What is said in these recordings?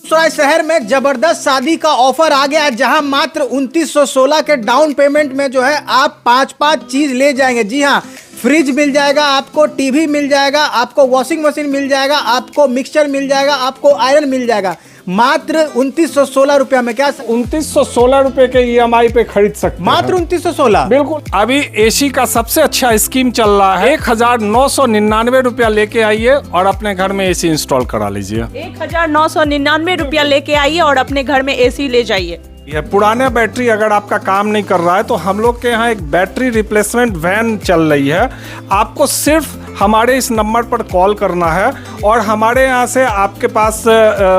बेगूसराय शहर में जबरदस्त शादी का ऑफर आ गया है, जहां मात्र 2916 के डाउन पेमेंट में जो है आप 5-5 चीज ले जाएंगे। जी हां, फ्रिज मिल जाएगा, आपको टीवी मिल जाएगा, आपको वॉशिंग मशीन मिल जाएगा, आपको मिक्सचर मिल जाएगा, आपको आयरन मिल जाएगा, मात्र 2916 रुपया में। क्या 2916 रुपए के EMI पे खरीद सकते हैं। मात्र 2916? बिल्कुल। अभी एसी का सबसे अच्छा स्कीम चल रहा है। 1999 रुपया लेके आइए और अपने घर में एसी इंस्टॉल करा लीजिए। 1999 रुपया लेके आइए और अपने घर में एसी ले जाइए। यह पुराना बैटरी अगर आपका काम नहीं कर रहा है तो हम लोग के यहाँ एक बैटरी रिप्लेसमेंट वैन चल रही है। आपको सिर्फ हमारे इस नंबर पर कॉल करना है और हमारे यहाँ से आपके पास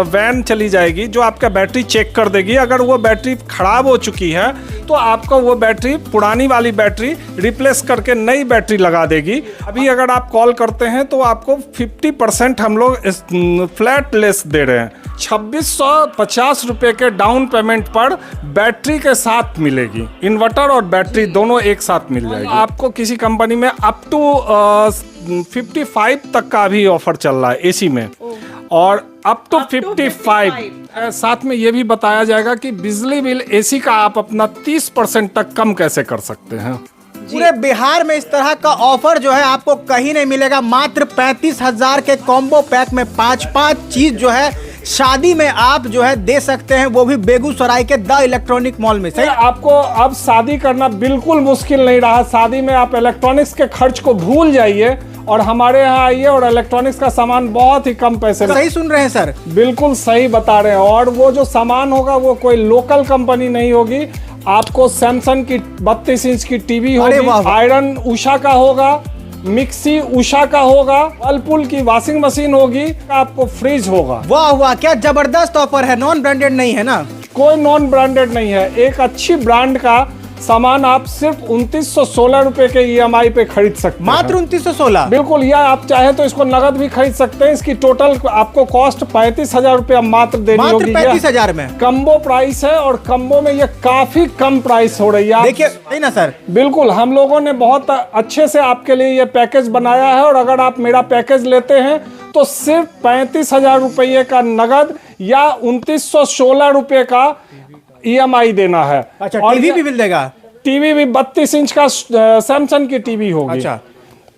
वैन चली जाएगी जो आपका बैटरी चेक कर देगी। अगर वो बैटरी खराब हो चुकी है तो आपको वो बैटरी, पुरानी वाली बैटरी रिप्लेस करके नई बैटरी लगा देगी। अभी अगर आप कॉल करते हैं तो आपको 50% हम लोग फ्लैट लेस दे रहे हैं। 2650 रुपये के डाउन पेमेंट पर बैटरी के साथ मिलेगी। इन्वर्टर और बैटरी दोनों एक साथ मिल जाएगी। आपको किसी कंपनी में अप टू 55 तक का भी ऑफर चल रहा है एसी में, और अप टू 55। साथ में ये भी बताया जाएगा कि बिजली बिल एसी का आप अपना 30% तक कम कैसे कर सकते हैं। पूरे बिहार में इस तरह का ऑफर जो है आपको कहीं नहीं मिलेगा। मात्र 35,000 के कॉम्बो पैक में 5-5 चीज जो है शादी में आप जो है दे सकते हैं, वो भी बेगूसराय के द इलेक्ट्रॉनिक मॉल में। सही, आपको अब शादी करना बिल्कुल मुश्किल नहीं रहा। शादी में आप इलेक्ट्रॉनिक्स के खर्च को भूल जाइए और हमारे यहाँ आइए और इलेक्ट्रॉनिक्स का सामान बहुत ही कम पैसे में। सही सुन रहे हैं सर? बिल्कुल सही बता रहे हैं। और वो जो सामान होगा वो कोई लोकल कंपनी नहीं होगी। आपको सैमसंग की 32 इंच की टीवी होगी, आयरन उषा का होगा, मिक्सी उषा का होगा, वर्लपूल की वॉशिंग मशीन होगी, आपको फ्रिज होगा। वाह वाह, क्या जबरदस्त ऑफर है। नॉन ब्रांडेड नहीं है ना? कोई नॉन ब्रांडेड नहीं है। एक अच्छी ब्रांड का सामान आप सिर्फ 2916 रुपए के EMI पे खरीद सकते हैं। मात्र 2916? बिल्कुल। या आप चाहे तो इसको नगद भी खरीद सकते हैं। इसकी टोटल आपको कॉस्ट 35,000 रुपया मात्र देनी होगी। 35,000 में कम्बो प्राइस है और कम्बो में ये काफी कम प्राइस हो रही है। देखिए, सही ना सर? बिल्कुल। हम लोगों ने बहुत अच्छे से आपके लिए ये पैकेज बनाया है और अगर आप मेरा पैकेज लेते हैं तो सिर्फ 35,000 रुपये का नगद या 2916 रुपये का EMI देना है। अच्छा, और टीवी भी मिल जाएगा? टीवी भी 32 इंच का सैमसंग की टीवी होगी। अच्छा,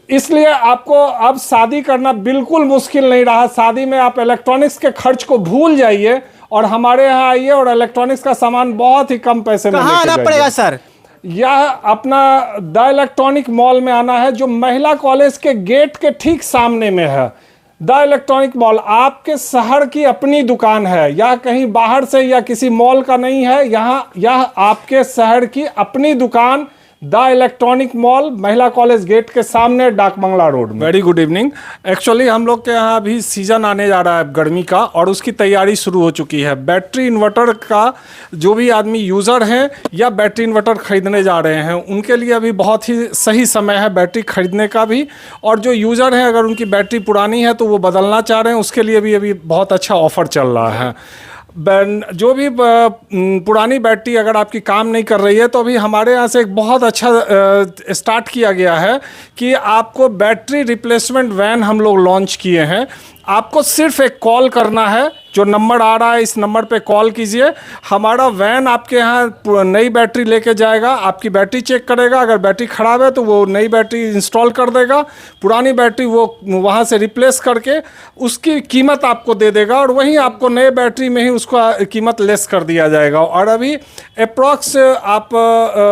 इसलिए आपको अब शादी करना बिल्कुल मुश्किल नहीं रहा। शादी में आप इलेक्ट्रॉनिक्स के खर्च को भूल जाइए और हमारे यहाँ आइए और इलेक्ट्रॉनिक्स का सामान बहुत ही कम पैसे में। कहाँ आना पड़ेगा सर? यह अपना द इलेक्ट्रॉनिक मॉल में आना है, जो महिला कॉलेज के गेट के ठीक सामने में है। द इलेक्ट्रॉनिक मॉल आपके शहर की अपनी दुकान है, या कहीं बाहर से या किसी मॉल का नहीं है। यह आपके शहर की अपनी दुकान, द इलेक्ट्रॉनिक मॉल, महिला कॉलेज गेट के सामने, डाक बंगला रोड में। Very good evening. एक्चुअली हम लोग के यहाँ अभी सीजन आने जा रहा है गर्मी का और उसकी तैयारी शुरू हो चुकी है। बैटरी इन्वर्टर का जो भी आदमी यूज़र हैं या बैटरी इन्वर्टर खरीदने जा रहे हैं, उनके लिए अभी बहुत ही सही समय है बैटरी खरीदने का भी। और जो यूज़र हैं अगर उनकी बैटरी पुरानी है तो वो बदलना चाह रहे हैं, उसके लिए भी अभी बहुत अच्छा ऑफर चल रहा है। जो भी पुरानी बैटरी अगर आपकी काम नहीं कर रही है तो अभी हमारे यहाँ से एक बहुत अच्छा स्टार्ट किया गया है कि आपको बैटरी रिप्लेसमेंट वैन हम लोग लॉन्च किए हैं। आपको सिर्फ एक कॉल करना है, जो नंबर आ रहा है इस नंबर पे कॉल कीजिए। हमारा वैन आपके यहाँ नई बैटरी लेके जाएगा, आपकी बैटरी चेक करेगा। अगर बैटरी ख़राब है तो वो नई बैटरी इंस्टॉल कर देगा, पुरानी बैटरी वो वहाँ से रिप्लेस करके उसकी कीमत आपको दे देगा और वहीं आपको नए बैटरी में ही उसका कीमत लेस कर दिया जाएगा। और अभी अप्रॉक्स आप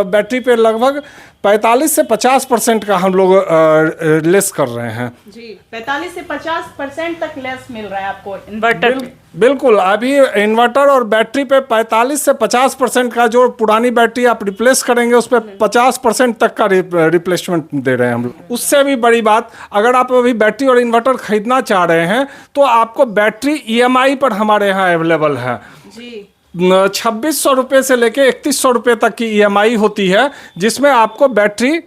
बैटरी पे लगभग 45 से 50% का हम लोग लेस कर रहे हैं। जी, 45 से 50% तक लेस मिल रहा है आपको इन्वर्टर। बिल्कुल। अभी इन्वर्टर और बैटरी पे 45 से 50% का, जो पुरानी बैटरी आप रिप्लेस करेंगे उस पर 50% तक का रिप्लेसमेंट दे रहे हैं हम लोग। उससे भी बड़ी बात, अगर आप अभी बैटरी और इन्वर्टर खरीदना चाह रहे हैं तो आपको बैटरी EMI पर हमारे यहाँ अवेलेबल है। जी, 2600 से लेके 3100 रुपये तक की ईएमआई होती है, जिसमें आपको बैटरी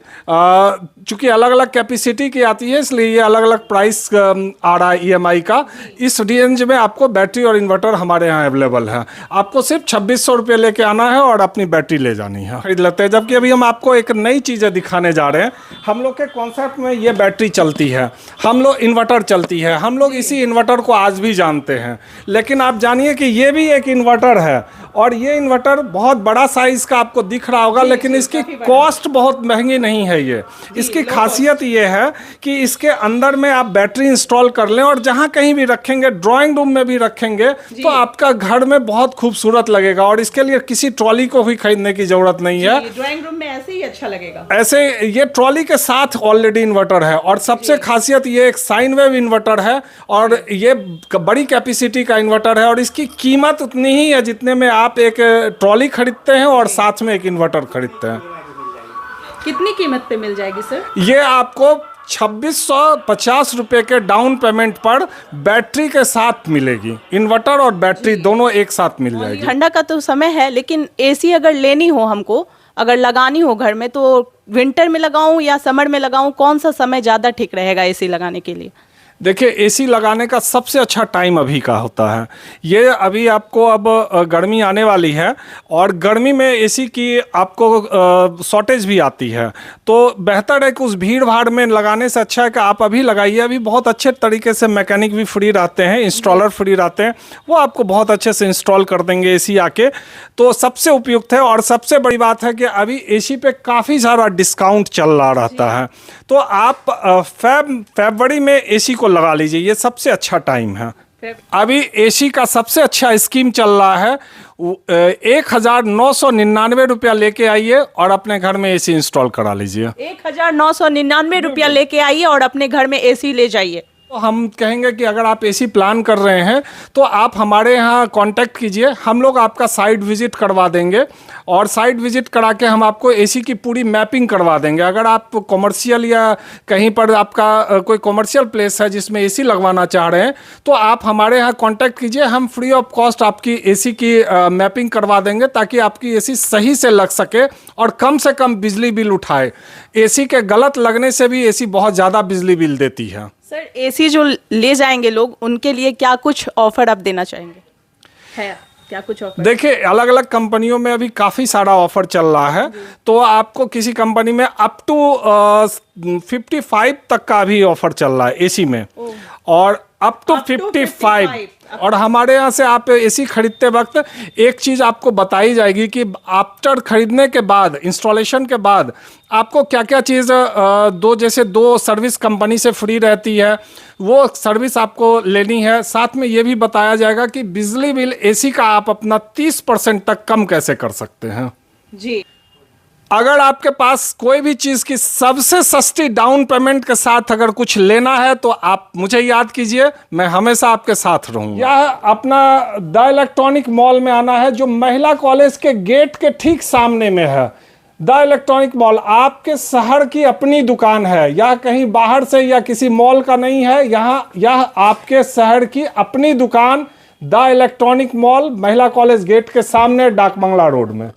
चूँकि अलग अलग कैपेसिटी की आती है, इसलिए ये अलग अलग प्राइस आ रहा है ईएमआई का। इस रेंज में आपको बैटरी और इन्वर्टर हमारे यहाँ अवेलेबल है। आपको सिर्फ 2600 रुपये लेके आना है और अपनी बैटरी ले जानी है, खरीद लेते हैं। जबकि अभी हम आपको एक नई चीज़ें दिखाने जा रहे हैं। हम लोग के कॉन्सेप्ट में ये बैटरी चलती है, हम लोग इन्वर्टर चलती है, हम लोग इसी इन्वर्टर को आज भी जानते हैं। लेकिन आप जानिए कि ये भी एक इन्वर्टर है, और ये इन्वर्टर बहुत बड़ा साइज़ का आपको दिख रहा होगा, लेकिन इसकी कॉस्ट बहुत महंगी नहीं है। ये इसकी खासियत ये है कि इसके अंदर में आप बैटरी इंस्टॉल कर लें और जहाँ कहीं भी रखेंगे, ड्राइंग रूम में भी रखेंगे, तो आपका घर में बहुत खूबसूरत लगेगा। और इसके लिए किसी ट्रॉली को भी खरीदने की जरूरत नहीं है, ड्राइंग रूम में ऐसे ही अच्छा लगेगा। ऐसे ये ट्रॉली के साथ ऑलरेडी इन्वर्टर है। और सबसे खासियत ये एक साइन वेव इन्वर्टर है, और ये बड़ी कैपेसिटी का इन्वर्टर है, और इसकी कीमत उतनी ही है जितने में आप एक ट्रॉली खरीदते हैं और साथ में एक इन्वर्टर खरीदते हैं। कितनी कीमत पे मिल जाएगी सर? ये आपको 2650 रुपये के डाउन पेमेंट पर बैटरी के साथ मिलेगी। इन्वर्टर और बैटरी दोनों एक साथ मिल जाएगी। ठंडा का तो समय है, लेकिन एसी अगर लेनी हो हमको, अगर लगानी हो घर में, तो विंटर में लगाऊं या समर में लगाऊं, कौन सा समय ज़्यादा ठीक रहेगा एसी लगाने के लिए? देखिए, एसी लगाने का सबसे अच्छा टाइम अभी का होता है। ये अभी आपको अब गर्मी आने वाली है, और गर्मी में एसी की आपको शॉर्टेज भी आती है, तो बेहतर है कि उस भीड़ भाड़ में लगाने से अच्छा है कि आप अभी लगाइए। अभी बहुत अच्छे तरीके से मैकेनिक भी फ्री रहते हैं, इंस्टॉलर फ्री रहते हैं, वो आपको बहुत अच्छे से इंस्टॉल कर देंगे एसी आके, तो सबसे उपयुक्त है। और सबसे बड़ी बात है कि अभी एसी पे काफ़ी सारा डिस्काउंट चल रहा रहता है, तो आप फरवरी में एसी को लगा लीजिए, ये सबसे अच्छा टाइम है। अभी एसी का सबसे अच्छा स्कीम चल रहा है। 1999 रुपया लेके आइए और अपने घर में एसी इंस्टॉल करा लीजिए। 1999 रुपया लेके आइए और अपने घर में एसी ले जाइए। तो हम कहेंगे कि अगर आप एसी प्लान कर रहे हैं तो आप हमारे यहाँ कांटेक्ट कीजिए, हम लोग आपका साइट विजिट करवा देंगे, और साइट विजिट करा के हम आपको एसी की पूरी मैपिंग करवा देंगे। अगर आप कॉमर्शियल या कहीं पर आपका कोई कॉमर्शियल प्लेस है जिसमें एसी लगवाना चाह रहे हैं, तो आप हमारे यहाँ कांटेक्ट कीजिए, हम फ्री ऑफ कॉस्ट आपकी एसी की मैपिंग करवा देंगे, ताकि आपकी एसी सही से लग सके और कम से कम बिजली बिल उठाए। एसी के गलत लगने से भी एसी बहुत ज़्यादा बिजली बिल देती है। सर, एसी जो ले जाएंगे लोग, उनके लिए क्या कुछ ऑफर आप देना चाहेंगे? है क्या कुछ ऑफर? देखिए, अलग अलग कंपनियों में अभी काफ़ी सारा ऑफर चल रहा है, तो आपको किसी कंपनी में अप टू 55 तक का भी ऑफर चल रहा है एसी में, और अप टू 55। और हमारे यहाँ से आप एसी खरीदते वक्त एक चीज़ आपको बताई जाएगी कि आफ्टर खरीदने के बाद, इंस्टॉलेशन के बाद आपको क्या क्या चीज़ दो सर्विस कंपनी से फ्री रहती है, वो सर्विस आपको लेनी है। साथ में ये भी बताया जाएगा कि बिजली बिल एसी का आप अपना 30% तक कम कैसे कर सकते हैं जी। अगर आपके पास कोई भी चीज़ की सबसे सस्ती डाउन पेमेंट के साथ अगर कुछ लेना है, तो आप मुझे याद कीजिए, मैं हमेशा आपके साथ रहूँगा। यह अपना द इलेक्ट्रॉनिक मॉल में आना है, जो महिला कॉलेज के गेट के ठीक सामने में है। द इलेक्ट्रॉनिक मॉल आपके शहर की अपनी दुकान है, यह कहीं बाहर से या किसी मॉल का नहीं है। यह आपके शहर की अपनी दुकान, द इलेक्ट्रॉनिक मॉल, महिला कॉलेज गेट के सामने, डाक बंगला रोड में।